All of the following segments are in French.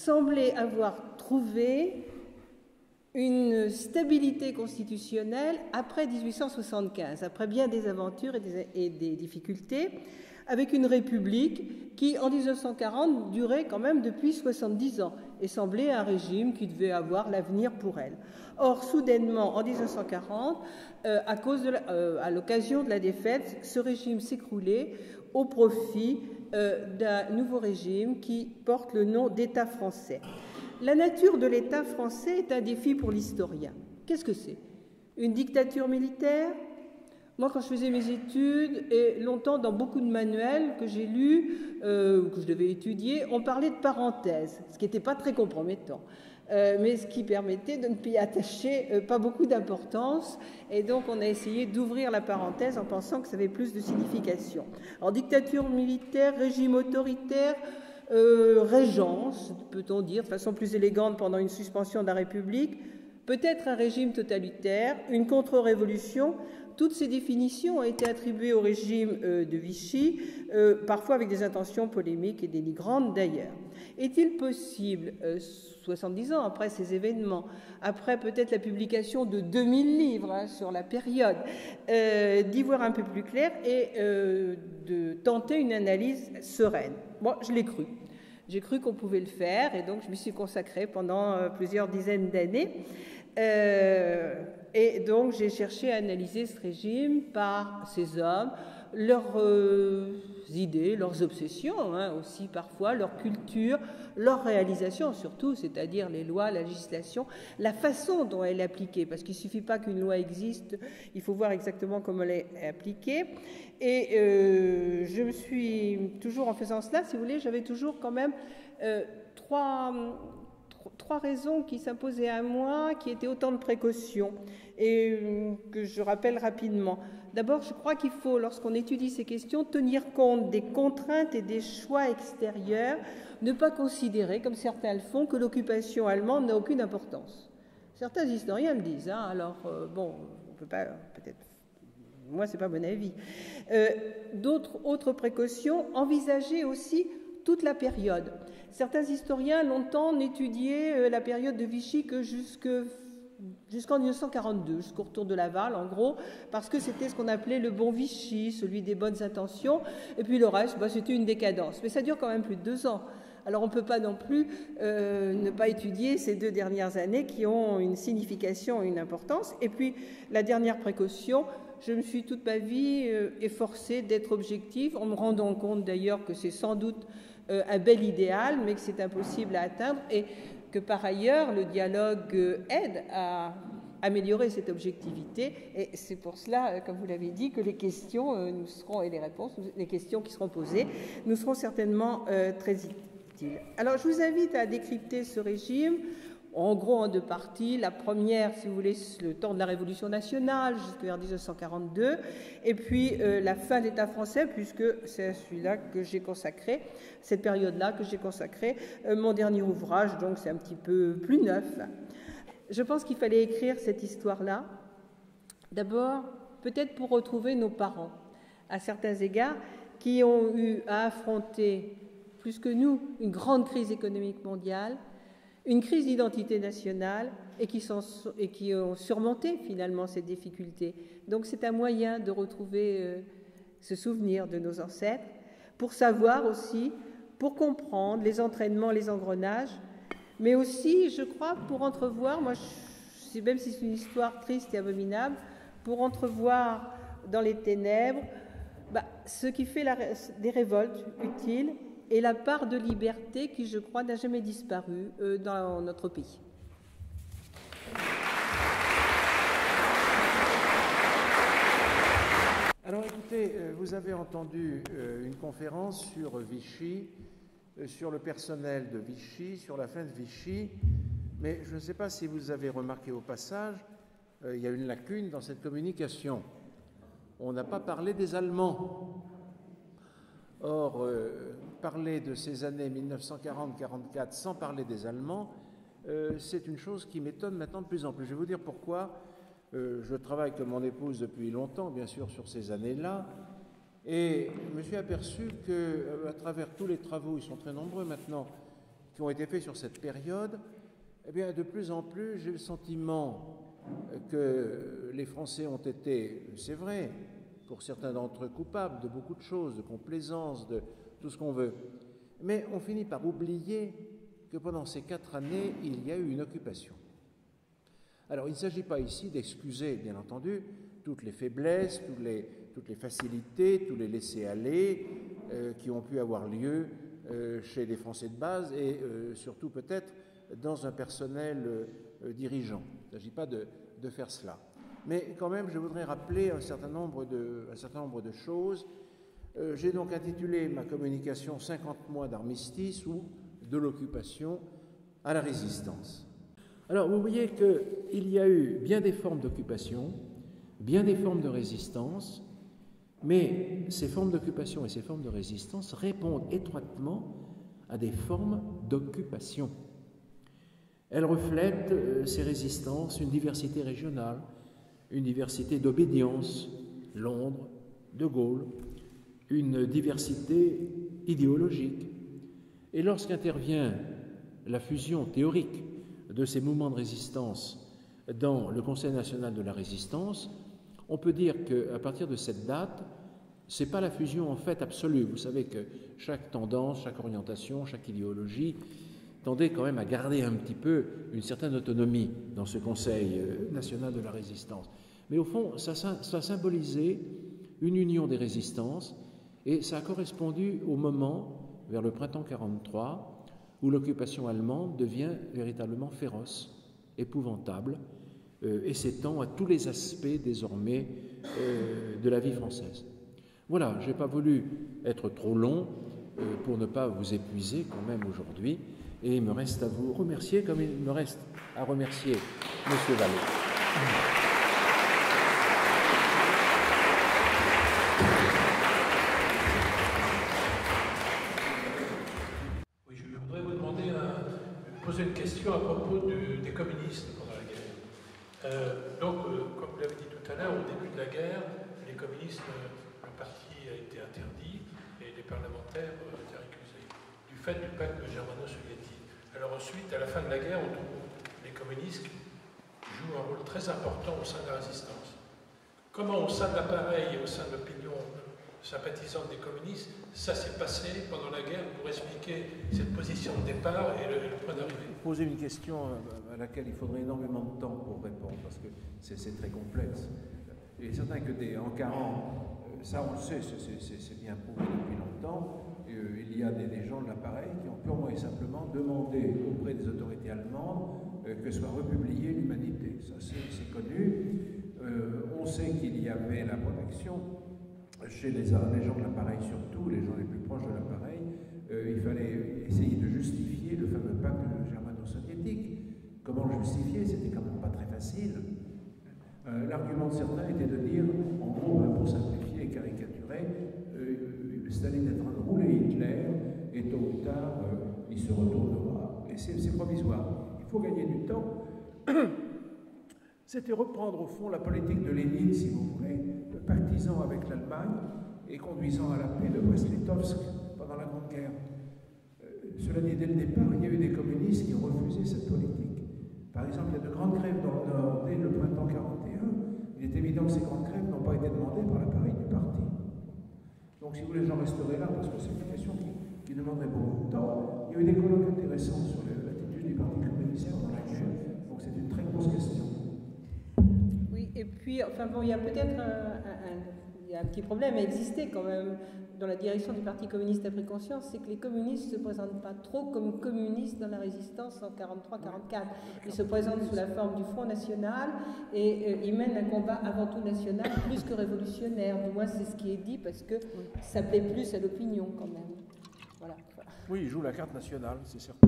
semblait avoir trouvé une stabilité constitutionnelle après 1875, après bien des aventures et des difficultés, avec une république qui, en 1940, durait quand même depuis 70 ans et semblait un régime qui devait avoir l'avenir pour elle. Or, soudainement, en 1940, à l'occasion de la défaite, ce régime s'écroulait au profit d'un nouveau régime qui porte le nom d'État français. La nature de l'État français est un défi pour l'historien. Qu'est-ce que c'est? Une dictature militaire? Moi, quand je faisais mes études, et longtemps dans beaucoup de manuels que j'ai lus, que je devais étudier, on parlait de parenthèse, ce qui n'était pas très compromettant, mais ce qui permettait de ne pas y attacher pas beaucoup d'importance. Et donc, on a essayé d'ouvrir la parenthèse en pensant que ça avait plus de signification. Alors, dictature militaire, régime autoritaire, régence, peut-on dire, de façon plus élégante pendant une suspension de la République, peut-être un régime totalitaire, une contre-révolution. Toutes ces définitions ont été attribuées au régime de Vichy, parfois avec des intentions polémiques et dénigrantes d'ailleurs. Est-il possible, 70 ans après ces événements, après peut-être la publication de 2000 livres sur la période, d'y voir un peu plus clair et de tenter une analyse sereine? Moi, je l'ai cru. J'ai cru qu'on pouvait le faire et donc je m'y suis consacrée pendant plusieurs dizaines d'années. Et donc j'ai cherché à analyser ce régime par ces hommes, leurs idées, leurs obsessions, hein, aussi parfois, leur culture, leurs réalisations surtout, c'est-à-dire les lois, la législation, la façon dont elle est appliquée, parce qu'il ne suffit pas qu'une loi existe, il faut voir exactement comment elle est appliquée. Et je me suis toujours, en faisant cela, si vous voulez, j'avais toujours quand même trois raisons qui s'imposaient à moi, qui étaient autant de précautions et que je rappelle rapidement. D'abord, je crois qu'il faut, lorsqu'on étudie ces questions, tenir compte des contraintes et des choix extérieurs, ne pas considérer, comme certains le font, que l'occupation allemande n'a aucune importance. Certains historiens le disent, hein, alors bon, on ne peut pas, peut-être, moi c'est pas mon avis. Autres précautions, envisager aussi toute la période. Certains historiens longtemps étudié la période de Vichy que jusqu'en 1942, jusqu'au retour de Laval, en gros, parce que c'était ce qu'on appelait le bon Vichy, celui des bonnes intentions, et puis le reste, c'était une décadence. Mais ça dure quand même plus de 2 ans. Alors on ne peut pas non plus ne pas étudier ces 2 dernières années qui ont une signification, une importance. Et puis la dernière précaution, je me suis toute ma vie efforcée d'être objective, en me rendant compte d'ailleurs que c'est sans doute un bel idéal, mais que c'est impossible à atteindre et que par ailleurs le dialogue aide à améliorer cette objectivité. Et c'est pour cela, comme vous l'avez dit, que les questions nous seront, et les réponses, les questions qui seront posées, nous seront certainement très utiles. Alors je vous invite à décrypter ce régime, en gros en 2 parties. La première, si vous voulez, le temps de la Révolution nationale, jusqu'en 1942, et puis la fin de l'État français, puisque c'est celui-là que j'ai consacré, cette période-là que j'ai consacré mon dernier ouvrage, donc c'est un petit peu plus neuf. Je pense qu'il fallait écrire cette histoire-là, d'abord peut-être pour retrouver nos parents, à certains égards, qui ont eu à affronter, plus que nous, une grande crise économique mondiale, une crise d'identité nationale et qui ont surmonté finalement ces difficultés. Donc c'est un moyen de retrouver ce souvenir de nos ancêtres, pour savoir aussi, pour comprendre les entraînements, les engrenages, mais aussi, je crois, pour entrevoir, moi, même si c'est une histoire triste et abominable, pour entrevoir dans les ténèbres ce qui fait des révoltes utiles, et la part de liberté qui, je crois, n'a jamais disparu dans notre pays. Alors écoutez, vous avez entendu une conférence sur Vichy, sur le personnel de Vichy, sur la fin de Vichy, mais je ne sais pas si vous avez remarqué au passage, il y a une lacune dans cette communication. On n'a pas parlé des Allemands. Or, parler de ces années 1940-44 sans parler des Allemands, c'est une chose qui m'étonne maintenant de plus en plus. Je vais vous dire pourquoi. Je travaille comme mon épouse depuis longtemps, bien sûr, sur ces années-là, et je me suis aperçu qu'à travers tous les travaux, ils sont très nombreux maintenant, qui ont été faits sur cette période, eh bien, de plus en plus, j'ai le sentiment que les Français ont été, c'est vrai, pour certains d'entre eux, coupables de beaucoup de choses, de complaisance, de tout ce qu'on veut. Mais on finit par oublier que pendant ces 4 années, il y a eu une occupation. Alors, il ne s'agit pas ici d'excuser, bien entendu, toutes les faiblesses, toutes les facilités, tous les laissés-aller qui ont pu avoir lieu chez les Français de base et surtout peut-être dans un personnel dirigeant. Il ne s'agit pas de faire cela. Mais quand même, je voudrais rappeler un certain nombre de choses. J'ai donc intitulé ma communication « 50 mois d'armistice » ou « de l'occupation à la résistance ». Alors, vous voyez qu'il y a eu bien des formes d'occupation, bien des formes de résistance, mais ces formes d'occupation et ces formes de résistance répondent étroitement à des formes d'occupation. Elles reflètent, ces résistances, une diversité régionale, une diversité d'obédience, Londres, De Gaulle, une diversité idéologique. Et lorsqu'intervient la fusion théorique de ces mouvements de résistance dans le Conseil national de la résistance, on peut dire qu'à partir de cette date, ce n'est pas la fusion en fait absolue. Vous savez que chaque tendance, chaque orientation, chaque idéologie tendait quand même à garder un petit peu une certaine autonomie dans ce Conseil national de la résistance. Mais au fond, ça symbolisait une union des résistances et ça a correspondu au moment, vers le printemps 1943, où l'occupation allemande devient véritablement féroce, épouvantable, et s'étend à tous les aspects désormais de la vie française. Voilà, je n'ai pas voulu être trop long pour ne pas vous épuiser quand même aujourd'hui, et il me reste à vous remercier comme il me reste à remercier M. Vallée. Oui, je voudrais vous demander poser une question à propos des communistes pendant la guerre. Comme vous l'avez dit tout à l'heure, au début de la guerre, les communistes, le parti a été interdit et les parlementaires ont été récusés du fait du pacte germano-soviétique. Alors ensuite, à la fin de la guerre, on trouve les communistes jouent un rôle très important au sein de la résistance. Comment au sein de l'appareil et au sein de l'opinion sympathisante des communistes, ça s'est passé pendant la guerre pour expliquer cette position de départ et le point d'arrivée? Vous posez une question à laquelle il faudrait énormément de temps pour répondre, parce que c'est très complexe. Il est certain que en 40, ça on le sait, c'est bien prouvé depuis longtemps, il y a des gens de l'appareil qui ont purement et simplement demandé auprès des autorités allemandes que soit republiée l'humanité. Ça c'est connu. On sait qu'il y avait la protection chez les gens de l'appareil, surtout les gens les plus proches de l'appareil. Il fallait essayer de justifier le fameux pacte germano-soviétique. Comment le justifier? C'était quand même pas très facile. L'argument de certains était de dire, en gros, pour simplifier et caricaturer, Staline est en train de rouler Hitler, et tôt ou tard, il se retournera. Et c'est provisoire. Il faut gagner du temps. C'était reprendre au fond la politique de Lénine, si vous voulez, pactisant avec l'Allemagne et conduisant à la paix de Brest-Litovsk pendant la Grande Guerre. Cela dit, dès le départ, il y a eu des communistes qui ont refusé cette politique. Par exemple, il y a de grandes grèves dans le Nord dès le printemps 1941. Il est évident que ces grandes grèves n'ont pas été demandées par l'appareil du parti. Donc, si vous voulez, j'en resterai là parce que c'est une question qui demanderait beaucoup de temps. Il y a eu des colloques intéressants sur l'attitude du Parti communiste pendant la guerre. Donc, c'est une très grosse question. Oui, et puis, enfin bon, il y a peut-être un petit problème à exister quand même dans la direction du Parti communiste a pris conscience, c'est que les communistes ne se présentent pas trop comme communistes dans la résistance en 43-44. Ils se présentent sous la forme du Front National et ils mènent un combat avant tout national plus que révolutionnaire. Du moins, c'est ce qui est dit parce que ça plaît plus à l'opinion quand même. Voilà. Oui, ils jouent la carte nationale, c'est certain.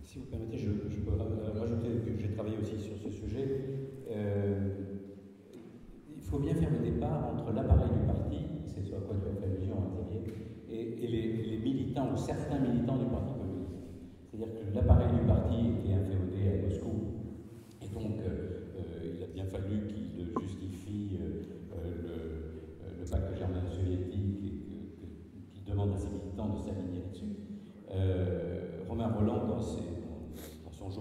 Si vous permettez, je peux rajouter que j'ai travaillé aussi sur ce sujet. Il faut bien faire le départ entre l'appareil du parti, c'est ce à quoi tu as fait allusion, Xavier, et les militants ou certains militants du Parti communiste. C'est-à-dire que l'appareil du parti était inféodé à Moscou, et donc il a bien fallu qu'il justifie le pacte germano-soviétique qui demande à ses militants de s'aligner là-dessus.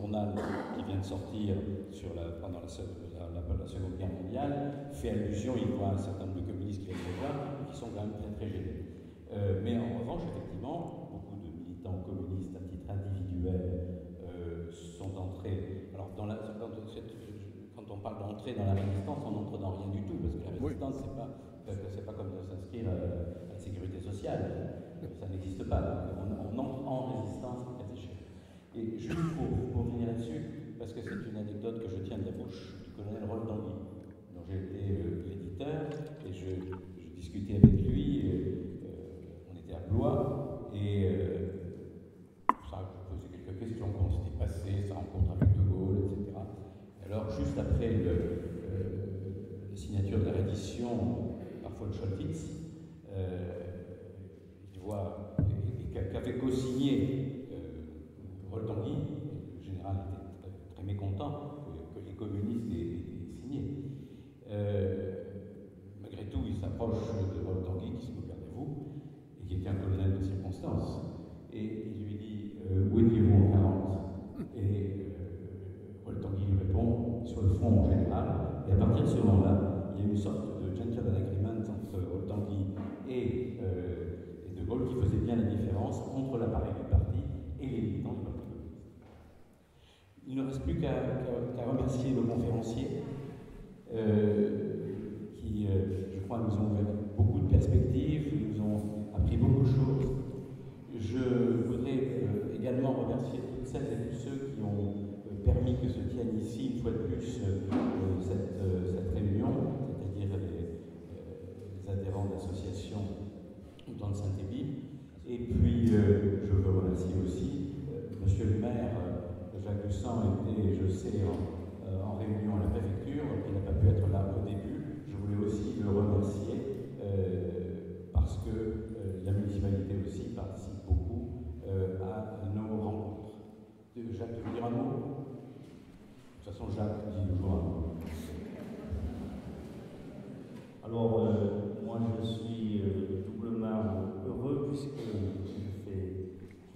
journal qui vient de sortir pendant la Seconde Guerre mondiale fait allusion, il voit un certain nombre de communistes qui viennent déjà, qui sont quand même très très gênés. Mais en revanche, effectivement, beaucoup de militants communistes à titre individuel sont entrés. Alors, quand on parle d'entrer dans la résistance, on n'entre dans rien du tout, parce que la résistance, c'est pas comme de s'inscrire à la sécurité sociale. Ça n'existe pas. Donc on entre en résistance en cas échéant. Et juste pour finir là-dessus, parce que c'est une anecdote que je tiens de la bouche du colonel Rolf Tanguy, dont j'ai été l'éditeur, et je discutais avec lui, on était à Blois, et ça a posé quelques questions, comment s'était passé sa rencontre avec De Gaulle, etc. Alors, juste après la signature de la reddition par von Scholtitz, il voit, qu'avait co-signé Rolf Tanguy, le général était très mécontent que les communistes aient signé. Malgré tout, il s'approche de Rolf Tanguy, qui se moque de vous, et qui était un colonel de circonstance, et il lui dit où étiez-vous en 40? Et Rolf Tanguy lui répond sur le front en général, et à partir de ce moment-là, il y a une sorte de gentleman agreement entre Rolf Tanguy et De Gaulle qui faisait bien la différence entre l'appareil du parti et les militants du Parti communiste. Il ne reste plus qu'à remercier nos conférenciers qui, je crois, nous ont ouvert beaucoup de perspectives, nous ont appris beaucoup de choses. Je voudrais également remercier toutes celles et tous ceux qui ont permis que se tienne ici, une fois de plus, cette réunion, c'est-à-dire les adhérents d'associations autant de Saint-Émile. Et puis, je veux remercier aussi Monsieur le maire, Jacques Dussan, était, je sais, en réunion à la préfecture, il n'a pas pu être là au début. Je voulais aussi le remercier parce que la municipalité aussi participe beaucoup à nos rencontres. Jacques, tu veux dire un mot? De toute façon, Jacques dit toujours un mot. Alors, moi, je suis doublement heureux puisque je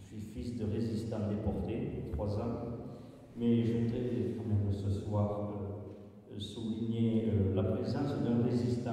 suis fils de résistants déportés, 3 ans. Mais je voudrais quand même ce soir souligner la présence d'un résistant